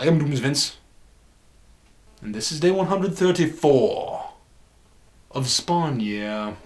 I am Doomsvince, and this is day 134 of Spawn Year.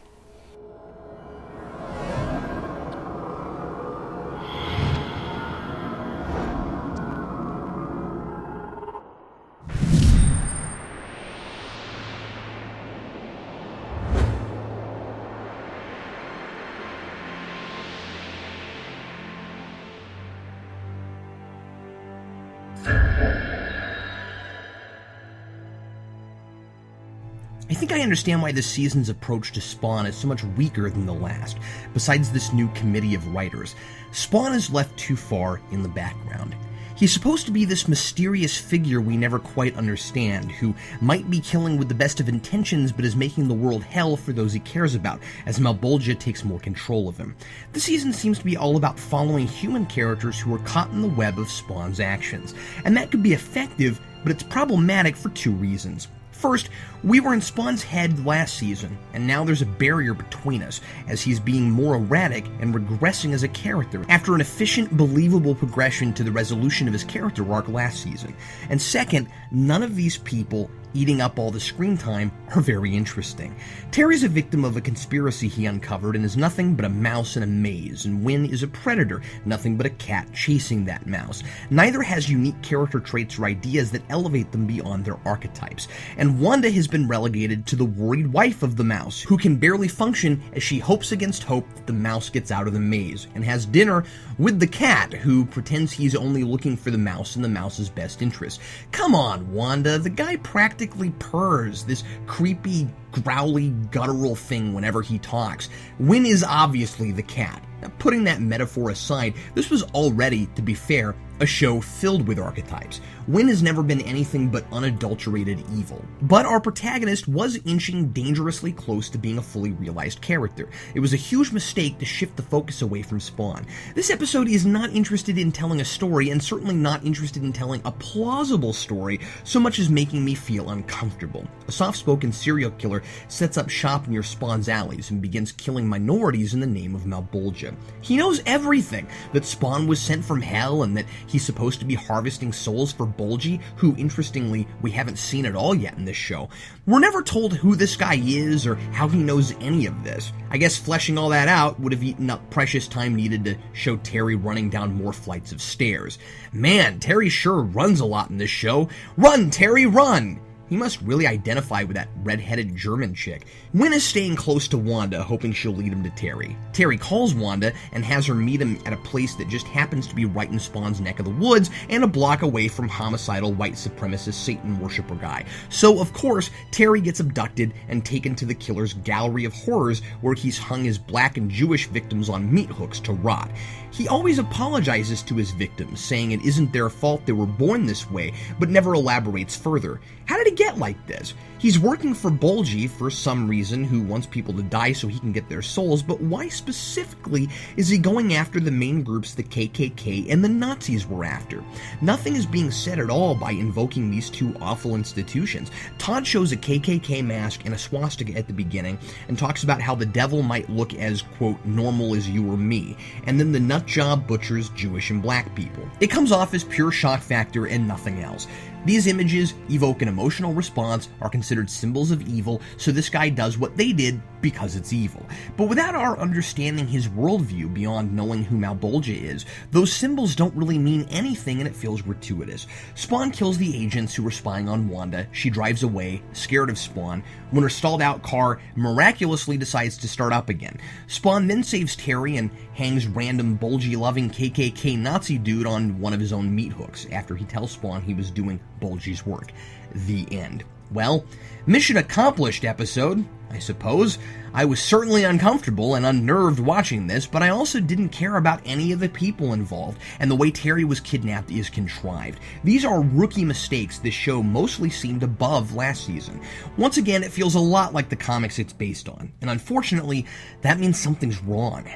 I think I understand why this season's approach to Spawn is so much weaker than the last, besides this new committee of writers. Spawn is left too far in the background. He's supposed to be this mysterious figure we never quite understand, who might be killing with the best of intentions but is making the world hell for those he cares about, as Malebolgia takes more control of him. The season seems to be all about following human characters who are caught in the web of Spawn's actions, and that could be effective, but it's problematic for two reasons. First, we were in Spawn's head last season, and now there's a barrier between us, as he's being more erratic and regressing as a character after an efficient, believable progression to the resolution of his character arc last season. And second, none of these people eating up all the screen time are very interesting. Terry's a victim of a conspiracy he uncovered and is nothing but a mouse in a maze, and Wynn is a predator, nothing but a cat chasing that mouse. Neither has unique character traits or ideas that elevate them beyond their archetypes, and Wanda has been relegated to the worried wife of the mouse, who can barely function as she hopes against hope that the mouse gets out of the maze, and has dinner with the cat, who pretends he's only looking for the mouse in the mouse's best interest. Come on, Wanda, the guy practically purrs, this creepy, growly, guttural thing whenever he talks. Wynn is obviously the cat. Now, putting that metaphor aside, this was already, to be fair, a show filled with archetypes. Wynn has never been anything but unadulterated evil. But our protagonist was inching dangerously close to being a fully realized character. It was a huge mistake to shift the focus away from Spawn. This episode is not interested in telling a story, and certainly not interested in telling a plausible story, so much as making me feel uncomfortable. A soft-spoken serial killer sets up shop near Spawn's alleys and begins killing minorities in the name of Malebolgia. He knows everything, that Spawn was sent from hell and that he's supposed to be harvesting souls for Bolgi, who, interestingly, we haven't seen at all yet in this show. We're never told who this guy is or how he knows any of this. I guess fleshing all that out would have eaten up precious time needed to show Terry running down more flights of stairs. Man, Terry sure runs a lot in this show. Run, Terry, run! He must really identify with that red-headed German chick. Wynn is staying close to Wanda, hoping she'll lead him to Terry. Terry calls Wanda and has her meet him at a place that just happens to be right in Spawn's neck of the woods and a block away from homicidal white supremacist Satan worshipper guy. So, of course, Terry gets abducted and taken to the killer's gallery of horrors, where he's hung his black and Jewish victims on meat hooks to rot. He always apologizes to his victims, saying it isn't their fault they were born this way, but never elaborates further. How did it get like this? He's working for Bolgi for some reason, who wants people to die so he can get their souls, but why specifically is he going after the main groups the KKK and the Nazis were after? Nothing is being said at all by invoking these two awful institutions. Todd shows a KKK mask and a swastika at the beginning and talks about how the devil might look as, quote, normal as you or me, and then the nutjob butchers Jewish and black people. It comes off as pure shock factor and nothing else. These images evoke an emotional response, are considered symbols of evil, so this guy does what they did because it's evil. But without our understanding his worldview beyond knowing who Malebolgia is, those symbols don't really mean anything and it feels gratuitous. Spawn kills the agents who were spying on Wanda. She drives away, scared of Spawn, when her stalled out car miraculously decides to start up again. Spawn then saves Terry and hangs random Bolgi-loving KKK Nazi dude on one of his own meat hooks after he tells Spawn he was doing Bolgi's work. The end. Well, mission accomplished episode, I suppose. I was certainly uncomfortable and unnerved watching this, but I also didn't care about any of the people involved, and the way Terry was kidnapped is contrived. These are rookie mistakes this show mostly seemed above last season. Once again, it feels a lot like the comics it's based on, and unfortunately, that means something's wrong.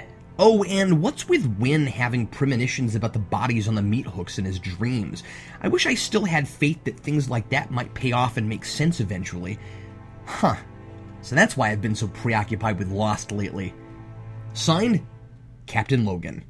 Oh, and what's with Wynn having premonitions about the bodies on the meat hooks in his dreams? I wish I still had faith that things like that might pay off and make sense eventually. Huh. So that's why I've been so preoccupied with Lost lately. Signed, Captain Logan.